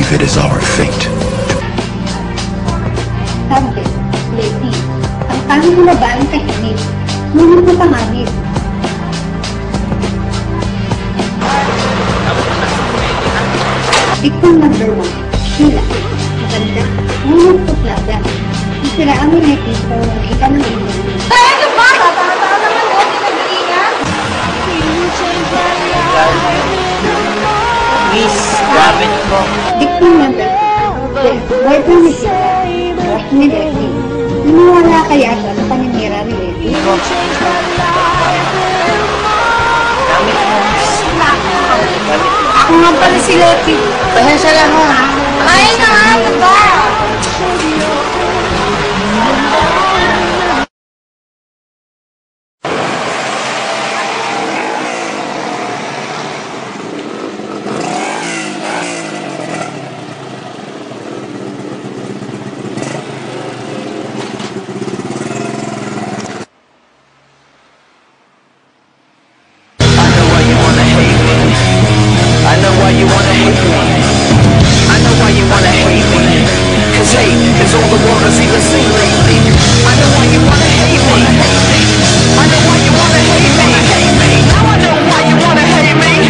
believe it is our fate. Sabi, Lady, ang tanong mo na ba ang tahimik? Ngunit mapanganib. Victim number 1, Sheila. Maganda, ngunit putlada. Isiraan mo na yung kung nakita ng ilo. Ano ba? Tata naman o, tinag-iingat. Miss, gamit mo. Victim number 2, boyfriend ni Sheila. Crush ni Leslie. Niniwala kaya siya sa paninira ni Leslie? Gamit mo. Ako nga pala si Leti. Pasensya lang mo. Ay na, ano ba? I know why you wanna hate me. I know why you wanna hate me. Cause hate is all the world has even seen lately. I know why you wanna hate me. I know why you wanna hate me. Now I know why you wanna hate me.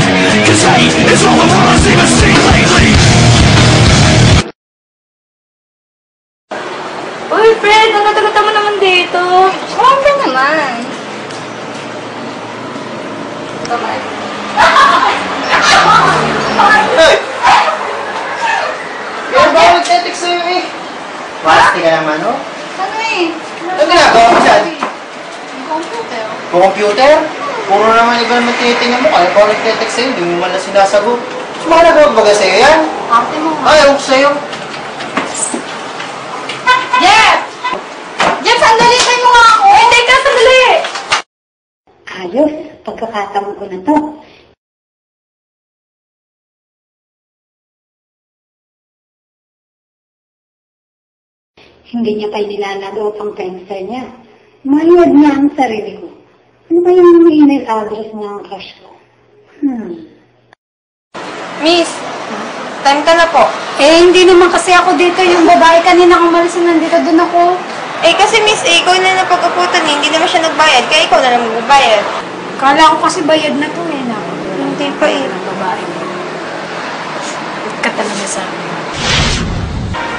Cause hate is all the world has even seen lately. Uy, Fred, ang gata-gata mo naman dito. Okay naman. Bye-bye. Hey! Kaya ba ako nagtetext sa'yo eh? Plastic ka naman, oh. Ano eh? Ano ginagawa mo dyan? Computer. Computer? Puro naman iba naman tinitingnan mo. Kaya pa ako nagtetext sa'yo, hindi mo man lang sinasagot. Sumanagawa ba sa'yo yan? Ate mo. Ay, ewan ko sa'yo. Jeff! Jeff, sandali tayo mo nga ako! Hindi ka, sandali! Ayos, pagkakataon ko na to. Hindi niya pa nilalaro pang pencil niya. Mayad niya ang sarili ko. Ano ba yung email address ng crush ko? Miss, time ka na po. Eh, hindi naman kasi ako dito. Yung babae kanina umalis na nandito, doon ako. Eh, kasi miss, ikaw na napagkaputan eh. Hindi naman siya nagbayad. Kaya ikaw na lang magbabayad. Kala ko kasi bayad na to eh. Hindi pa eh. Ng babae. Huwag ka talaga sa akin.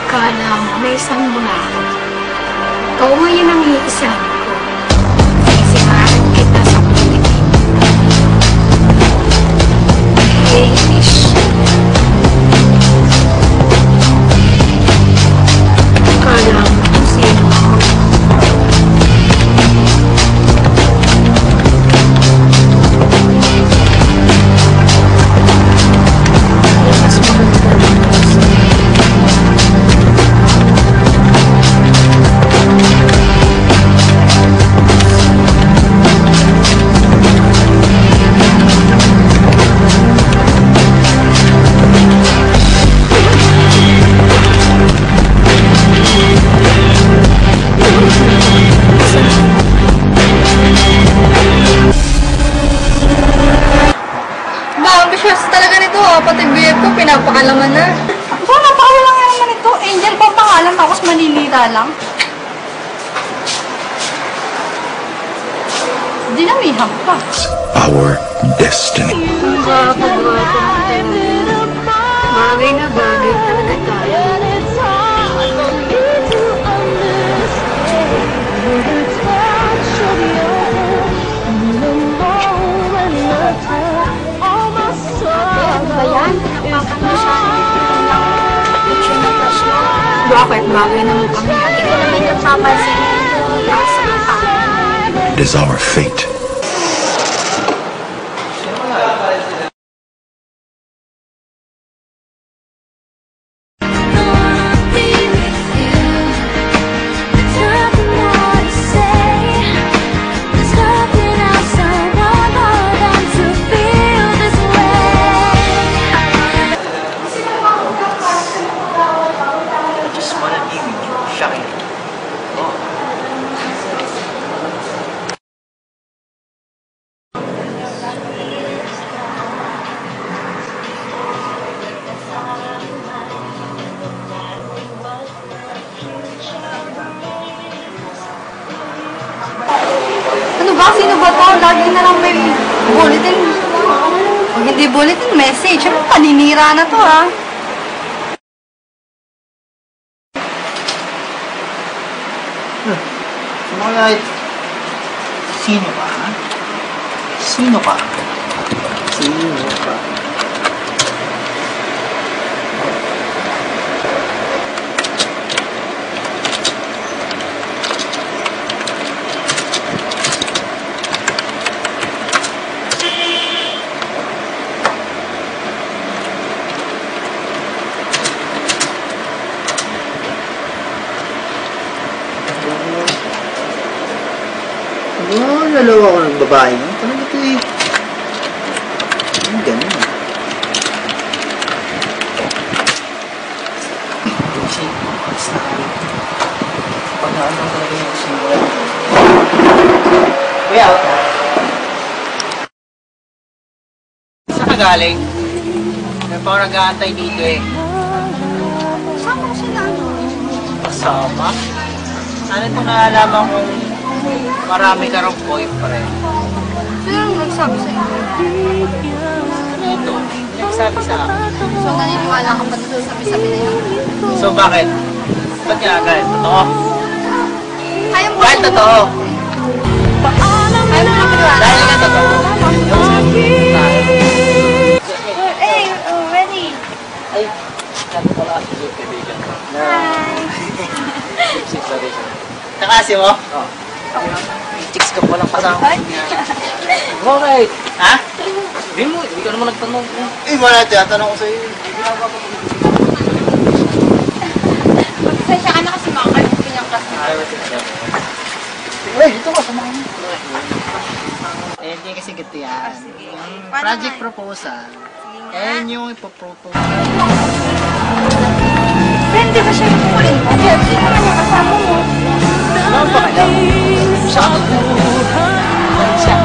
Kala mo, may isang bungako. Ikaw ngayon ang iisahan ko. Sisimahan kita sa Pilipinas. Hamish. Kala mo kung sino ako. Mas maganda naman ako sa'yo. Kapatid biyag ko, pinapakalaman na. So, napakalaman nga naman ito. Angel pa pangalan, tapos maninira lang. Dinamihan pa. Our destiny. Bagay na bagay talaga tayo. Bakit? Bagay naman kami. Hindi ko naman yung papansin. It is our fate. ba? Sino ba to? Lagi na lang may bulletin. Pag hindi bulletin, message. Ano, paninira na to, ha? Alright. Sino ka? Sino ka? Sino ka? Nalawa ko ng babae mo. Talaga ito eh. Ang ganun ah. Kasi, alis na kami. Pagkaan lang talaga yung simula. Kuya, saan ka galing? Meron pa ako nag-aantay dito eh. Kasama ko sila, ano? Kasama? Ano itong naalaman kong marami ka rin boyfriend? Sino ang nagsabi sa'yo? Ito, nagsabi sa akin. So, naniniwala ka pa doon sa sabi-sabi na yun? So bakit? Ba't nga agad? Totoo? Kaya mo Dahil totoo? Kaya mo lang maniwala. Dahil nga totoo? Hey, ready. Ay, sabi pala si Luke, kaibigan ko. Hi! Nakasi mo? Oo. Chicks ka palang kasama. Bakit? Ha? Hindi ka naman nagtanong. Eh, wala dyan. Tanong ko sa'yo. Pasensya ka na kasi makakalimutin yung class na. Ay, dito ka. Sama ka mo. Eh, hindi kasi gito yan. Yung project proposal. Yan yung ipopropose. Friend, di ba siya yung kulin mo? Hindi naman yung kasama mo. Ano ba kaya? Siya ka magpupunta. Siya.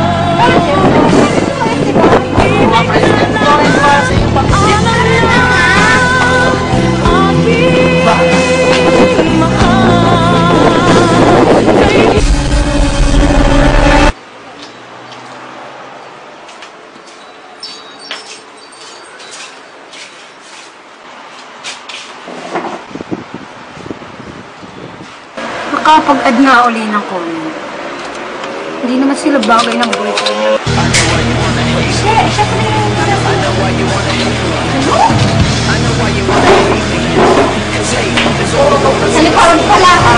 Mga friends ka. Friends para sa iyo pa. Nakapag-add nga uli ng comment. Hindi naman sila bagay ng boyfriend niya. Ano pa rin pala, ha?